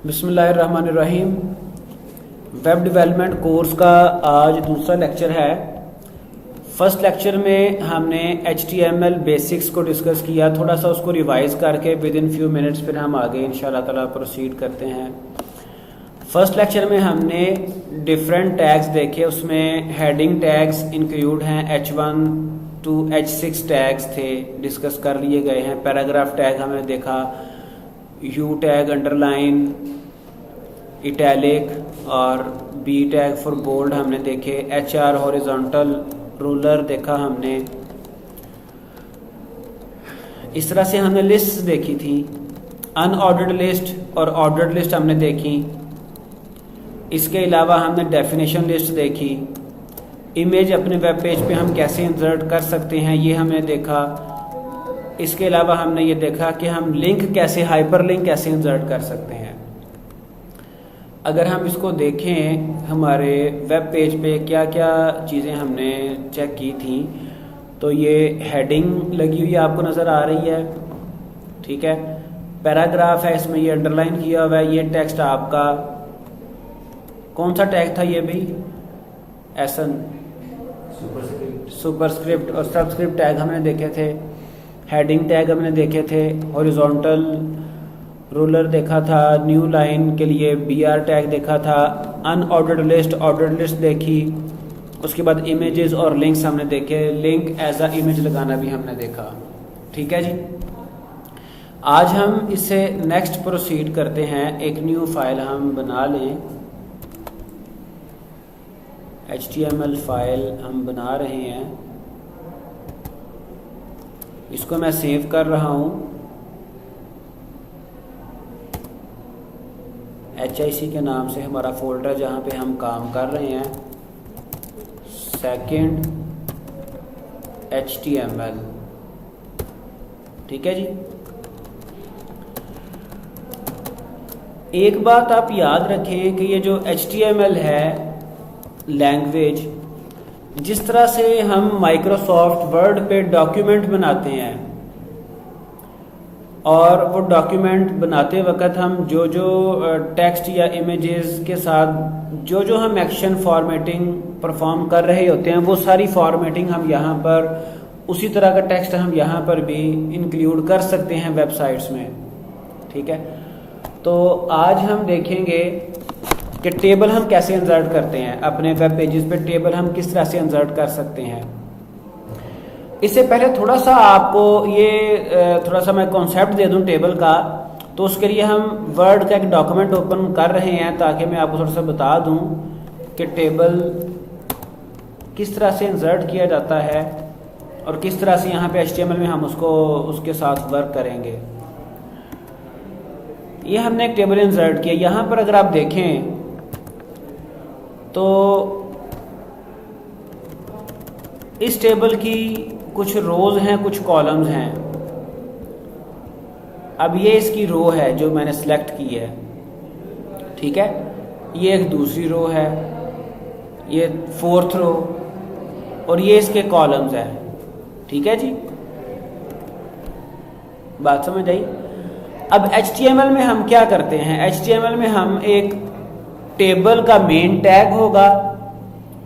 बिस्मिल्लाहिर्रहमानिर्रहीम। Web development course का आज दूसरा लेक्चर है। फर्स्ट लेक्चर में हमने HTML बेसिक्स को डिस्कस किया, थोड़ा सा उसको रिवाइज करके विद इन फ्यू मिनट्स फिर हम आगे इंशाल्लाह ताला प्रोसीड करते हैं। फर्स्ट लेक्चर में हमने डिफरेंट टैग्स देखे, उसमें हेडिंग टैग्स इंक्लूड हैं, H1 to H6 टैग्स थे, डिस्कस कर लिए गए हैं। पैराग्राफ टैग हमने देखा, यू टैग, अंडरलाइन, इटैलिक और बी टैग फॉर बोल्ड हमने देखे। HR हॉरिजॉन्टल रूलर देखा हमने। इस तरह से हमने लिस्ट देखी थी। अनऑर्डर्ड लिस्ट और ऑर्डर्ड लिस्ट हमने देखी। इसके अलावा हमने डेफिनेशन लिस्ट देखी। इमेज अपने वेब पेज पे हम कैसे इंसर्ट कर सकते हैं ये हमने देखा। इसके अलावा हमने ये देखा कि हम लिंक कैसे, हाइपर लिंक कैसे इंसर्ट कर सकते हैं। अगर हम इसको देखें, हमारे वेब पेज पे क्या क्या चीज़ें हमने चेक की थी, तो ये हेडिंग लगी हुई आपको नज़र आ रही है, ठीक है। पैराग्राफ है, इसमें ये अंडरलाइन किया हुआ है। ये टेक्स्ट आपका कौन सा टैग था ये भी? एसन, सुपरस्क्रिप्ट और सबस्क्रिप्ट टैग हमने देखे थे। हेडिंग टैग हमने देखे थे। हॉरिजॉन्टल रूलर देखा था। न्यू लाइन के लिए BR टैग देखा था। अनऑर्डर्ड लिस्ट, ऑर्डर्ड लिस्ट देखी। उसके बाद इमेजेस और लिंक्स हमने देखे। लिंक एज अ इमेज लगाना भी हमने देखा, ठीक है जी। आज हम इससे नेक्स्ट प्रोसीड करते हैं। एक न्यू फाइल हम बना लें। HTML फाइल हम बना रहे हैं, इसको मैं सेव कर रहा हूं। HIC के नाम से हमारा फोल्डर जहां पे हम काम कर रहे हैं, सेकंड HTML, ठीक है जी। एक बात आप याद रखें कि ये जो HTML है लैंग्वेज, जिस तरह से हम माइक्रोसॉफ्ट वर्ड पे डॉक्यूमेंट बनाते हैं और वो डॉक्यूमेंट बनाते वक्त हम जो जो टेक्स्ट या इमेजेस के साथ जो जो हम एक्शन फॉर्मेटिंग परफॉर्म कर रहे होते हैं, वो सारी फॉर्मेटिंग हम यहाँ पर, उसी तरह का टेक्स्ट हम यहाँ पर भी इंक्लूड कर सकते हैं वेबसाइट्स में, ठीक है। तो आज हम देखेंगे कि टेबल हम कैसे इंसर्ट करते हैं अपने वेब पेजेस पे। टेबल हम किस तरह से इंसर्ट कर सकते हैं। इससे पहले थोड़ा सा आपको ये थोड़ा सा मैं कॉन्सेप्ट दे दूं टेबल का। तो उसके लिए हम वर्ड का एक डॉक्यूमेंट ओपन कर रहे हैं ताकि मैं आपको थोड़ा सा बता दूं कि टेबल किस तरह से इंसर्ट किया जाता है और किस तरह से यहाँ पे HTML में हम उसको उसके साथ वर्क करेंगे। ये हमने एक टेबल इंसर्ट किया। यहाँ पर अगर आप देखें तो इस टेबल की कुछ रोज हैं, कुछ कॉलम्स हैं। अब ये इसकी रो है जो मैंने सेलेक्ट की है, ठीक है। ये एक दूसरी रो है, ये फोर्थ रो, और ये इसके कॉलम्स हैं, ठीक है जी। बात समझ आई? अब HTML में हम क्या करते हैं? HTML में हम एक टेबल का मेन टैग होगा,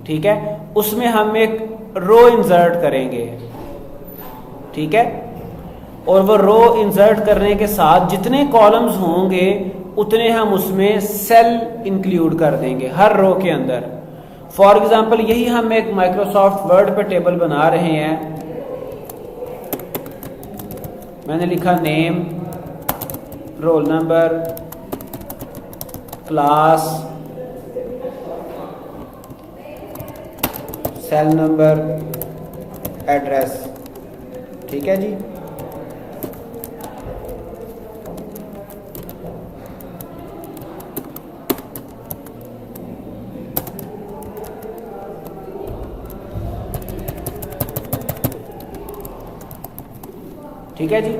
ठीक है, उसमें हम एक रो इंसर्ट करेंगे, ठीक है। और वो रो इंसर्ट करने के साथ जितने कॉलम्स होंगे उतने हम उसमें सेल इंक्लूड कर देंगे हर रो के अंदर। फॉर एग्जांपल यही हम एक माइक्रोसॉफ्ट वर्ड पे टेबल बना रहे हैं। मैंने लिखा name, roll number, class, cell number, address, ठीक है जी। ठीक है जी।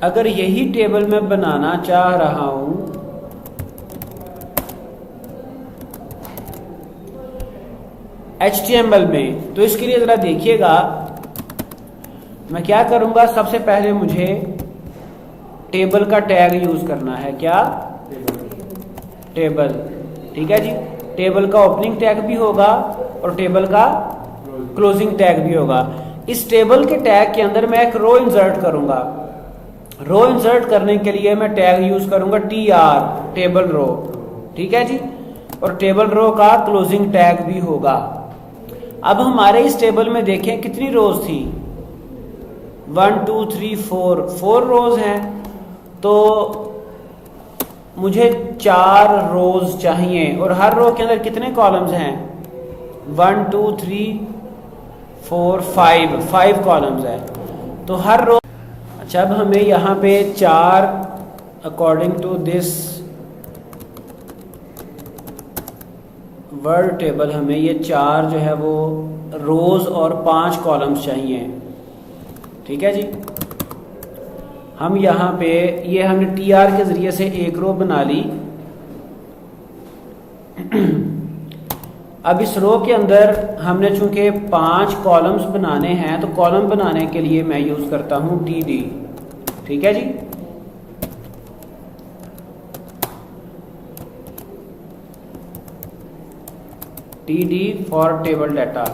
अगर यही टेबल मैं बनाना चाह रहा हूं HTML में। तो इसके लिए ज़रा देखिएगा, मैं क्या करूँगा, सबसे पहले मुझे टेबल का टैग यूज़ करना है। क्या? टेबल। ठीक है जी, टेबल का ओपनिंग टैग भी होगा और टेबल का क्लोजिंग टैग भी होगा। इस टेबल के टैग के अंदर मैं एक रो इंसर्ट करूँगा। रो इंसर्ट करने के लिए मैं टैग यूज़ करूँगा TR, टेबल रो। ठीक है जी, और टेबल रो का क्लोजिंग टैग भी होगा। अब हमारे इस टेबल में देखें कितनी रोज थी, 1 2 3 4 रोज हैं। तो मुझे 4 रोज चाहिए और हर रो के अंदर कितने कॉलम्स हैं, 1 2 3 4 5 कॉलम्स है। तो हर रो, अच्छा अब हमें यहाँ पे 4 according to this word table, हमें ये 4 जो है वो रोज और 5 कॉलम्स चाहिए। ठीक है जी, हम यहाँ पे ये हमने TR के ज़रिए से एक रो बना ली। अब इस रो के अंदर हमने चूंकि 5 कॉलम्स बनाने हैं, तो कॉलम बनाने के लिए मैं यूज़ करता हूँ TD। ठीक है जी, TD फॉर टेबल डाटा।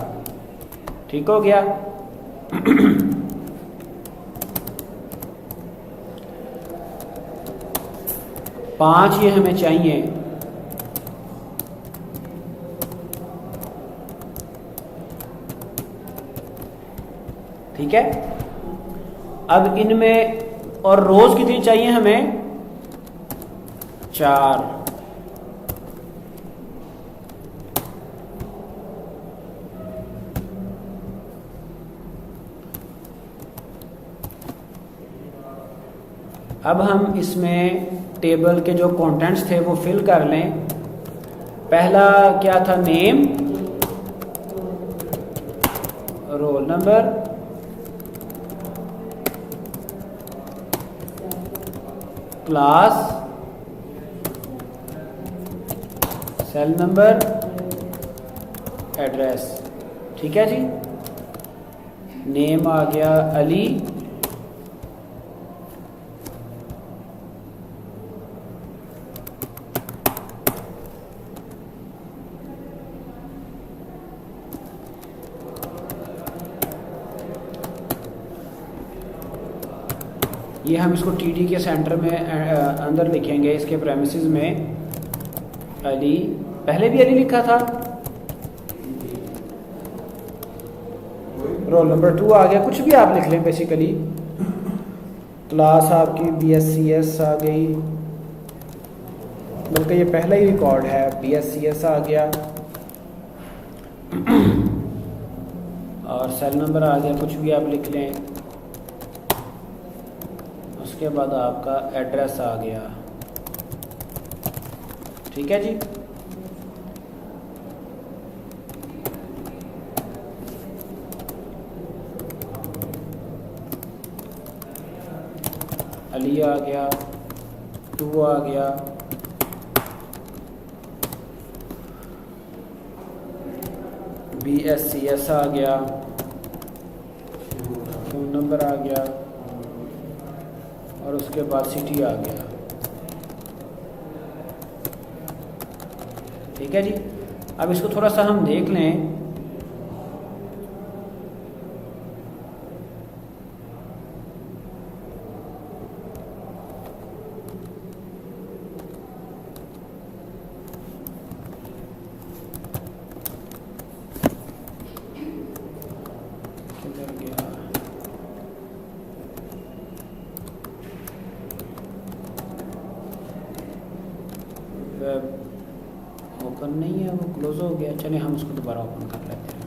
ठीक हो गया। 5 ये हमें चाहिए। ठीक है, अब इनमें और रोज कितनी चाहिए हमें, 4। अब हम इसमें टेबल के जो कंटेंट्स थे वो फिल कर लें। पहला क्या था, name, roll number, class, cell number, address. ठीक है जी, नेम आ गया अली, ये हम इसको TD के सेंटर में अंदर लिखेंगे, इसके प्रेमिसेस में अली, पहले भी अली लिखा था। रोल नंबर 2 आ गया, कुछ भी आप लिख लें बेसिकली। क्लास आपकी BSCS आ गई, बल्कि ये पहला ही रिकॉर्ड है, BSCS आ गया। और सेल नंबर आ गया, कुछ भी आप लिख लें। उसके बाद आपका एड्रेस आ गया। ठीक है जी, अली आ गया, 2 आ गया, BSCS आ गया, फोन नंबर आ गया और उसके बाद सिटी आ गया। ठीक है जी, अब इसको थोड़ा सा हम देख लें। किधर गया, वेब ओपन नहीं है, वो क्लोज हो गया। चलिए हम उसको दोबारा ओपन कर लेते हैं।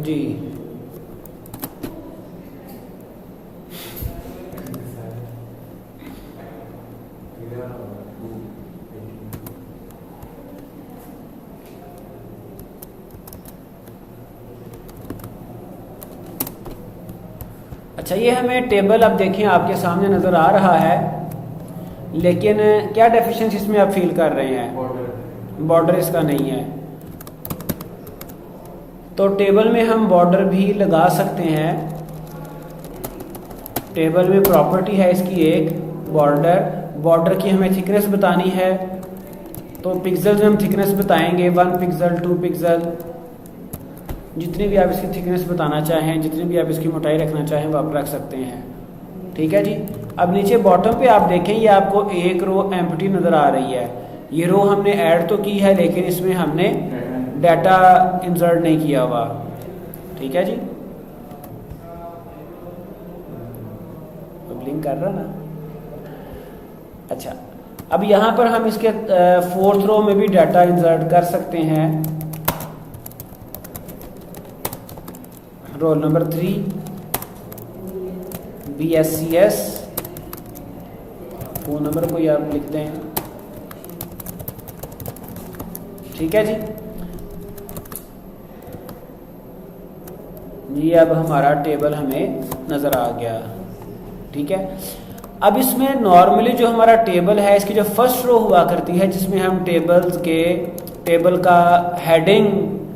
जी, अच्छा, ये हमें टेबल अब देखें आपके सामने नज़र आ रहा है, लेकिन क्या डेफिशिएंसी इसमें आप फील कर रहे हैं? बॉर्डर इसका नहीं है। तो टेबल में हम बॉर्डर भी लगा सकते हैं। टेबल में प्रॉपर्टी है इसकी एक बॉर्डर की हमें थिकनेस बतानी है, तो पिक्सेल्स में हम थिकनेस बताएंगे 1 पिक्सल 2 पिक्सल, जितनी भी आप इसकी थिकनेस बताना चाहें, जितनी भी आप इसकी मोटाई रखना चाहें वो आप रख सकते हैं। ठीक है जी। अब नीचे बॉटम पे आप देखें, ये आपको एक रो एम्प्टी नज़र आ रही है। ये रो हमने ऐड तो की है, लेकिन इसमें हमने डाटा इंसर्ट नहीं किया हुआ। ठीक है जी, ब्लिंक कर रहा ना। अच्छा, अब यहाँ पर हम इसके 4th रो में भी डाटा इंसर्ट कर सकते हैं। Roll number 3 BSCS, phone number को आप लिख दें। ठीक है जी, ये अब हमारा टेबल हमें नज़र आ गया। ठीक है, अब इसमें नॉर्मली जो हमारा टेबल है, इसकी जो फर्स्ट रो हुआ करती है, जिसमें हम टेबल का हेडिंग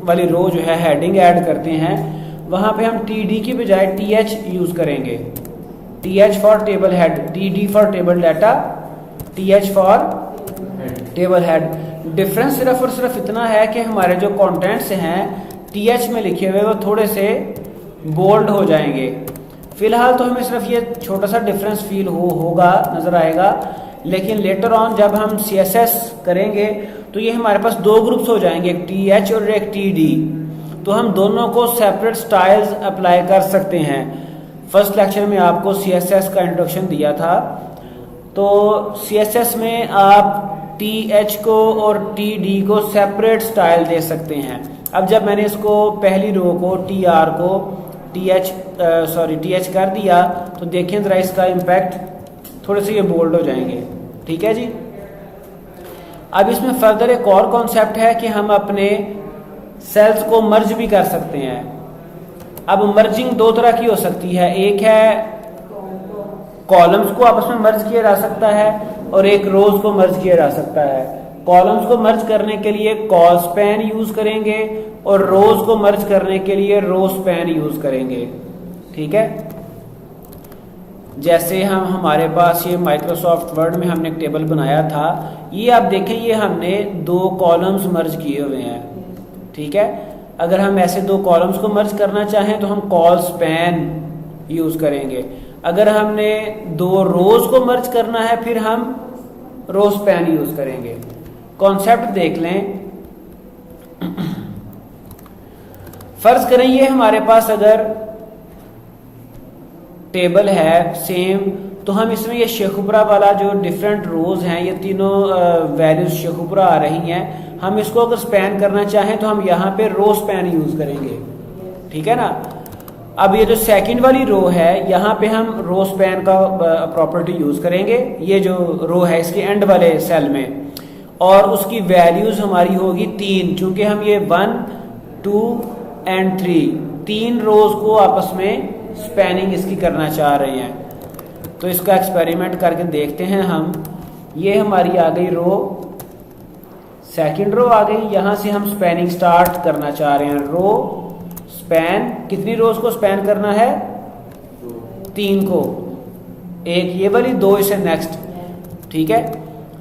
वाली रो जो है हेडिंग ऐड करते हैं, वहाँ पे हम TD की बजाय TH यूज़ करेंगे। TH for table head, TD for table data, TH for table head. Difference सिर्फ और सिर्फ इतना है कि हमारे जो कंटेंट्स हैं TH में लिखे हुए वो थोड़े से बोल्ड हो जाएंगे। फिलहाल तो हमें सिर्फ ये छोटा सा डिफरेंस फील होगा, नज़र आएगा, लेकिन लेटर ऑन जब हम CSS करेंगे तो ये हमारे पास 2 ग्रुप्स हो जाएंगे, एक TH और एक TD। तो हम दोनों को सेपरेट स्टाइल्स अप्लाई कर सकते हैं। फर्स्ट लेक्चर में आपको CSS का इंट्रोडक्शन दिया था, तो CSS में आप TH को और TD को सेपरेट स्टाइल दे सकते हैं। अब जब मैंने इसको पहली रो को TR को TH कर दिया, तो देखें ज़रा इसका इम्पैक्ट, थोड़े से ये बोल्ड हो जाएंगे। ठीक है जी। अब इसमें फर्दर एक और कॉन्सेप्ट है कि हम अपने सेल्स को मर्ज भी कर सकते हैं। अब मर्जिंग 2 तरह की हो सकती है, एक है कॉलम्स को आपस में मर्ज किया जा सकता है और एक रोज को मर्ज किया जा सकता है। कॉलम्स को मर्ज करने के लिए कॉल स्पैन यूज करेंगे और रोज को मर्ज करने के लिए रो स्पैन यूज करेंगे। ठीक है, जैसे हमारे पास ये माइक्रोसॉफ्ट वर्ड में हमने एक टेबल बनाया था, ये आप देखें, ये हमने 2 कॉलम्स मर्ज किए हुए हैं। ठीक है, अगर हम ऐसे 2 कॉलम्स को मर्ज करना चाहें तो हम कॉल स्पैन यूज करेंगे। अगर हमने 2 रोज को मर्ज करना है फिर हम रो स्पैन यूज करेंगे। कॉन्सेप्ट देख लें। फर्ज करें ये हमारे पास अगर टेबल है सेम, तो हम इसमें ये शेखुपरा वाला जो डिफरेंट रोज हैं, ये तीनों वैल्यूज शेखुपरा आ रही हैं, हम इसको अगर स्पैन करना चाहें तो हम यहाँ पे रो स्पैन यूज करेंगे। ठीक है ना। अब ये जो सेकंड वाली रो है, यहाँ पे हम रो स्पैन का प्रॉपर्टी यूज करेंगे, ये जो रो है इसके एंड वाले सेल में, और उसकी वैल्यूज हमारी होगी 3, चूंकि हम ये 1, 2 एंड 3 रोज को आपस में स्पैनिंग इसकी करना चाह रहे हैं। तो इसका एक्सपेरिमेंट करके देखते हैं हम। ये हमारी आ गई रो, सेकंड रो आ गई, यहां से हम स्पैनिंग स्टार्ट करना चाह रहे हैं। रो स्पैन, कितनी रोज को स्पैन करना है? 3 को, एक ये वाली, 2 इसे नेक्स्ट। ठीक है,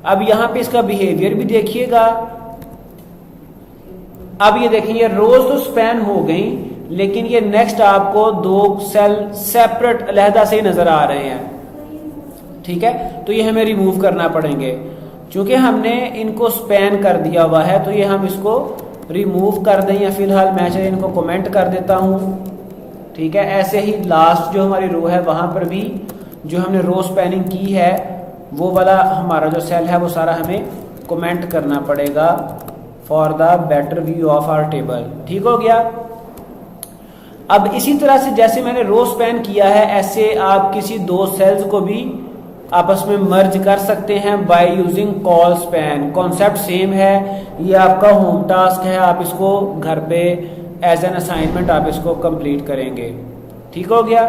अब यहां पे इसका बिहेवियर भी देखिएगा। अब ये देखें, ये रोज तो स्पैन हो गई, लेकिन ये नेक्स्ट आपको 2 सेल सेपरेट अलहदा से ही नजर आ रहे हैं। ठीक है, तो ये हमें रिमूव करना पड़ेंगे। चूंकि हमने इनको स्पैन कर दिया हुआ है तो ये हम इसको रिमूव कर दें, या फिलहाल मैं चाहे इनको कमेंट कर देता हूं। ठीक है, ऐसे ही लास्ट जो हमारी रो है वहां पर भी जो हमने रो स्पैनिंग की है वो वाला हमारा जो सेल है वो सारा हमें कमेंट करना पड़ेगा for the better view of our table. ठीक हो गया। अब इसी तरह से जैसे मैंने रो स्पैन किया है, ऐसे आप किसी 2 सेल्स को भी आपस में मर्ज कर सकते हैं by using call span. Concept same है, ये आपका होम टास्क है, आप इसको घर पे एज एन असाइनमेंट आप इसको कंप्लीट करेंगे। ठीक हो गया।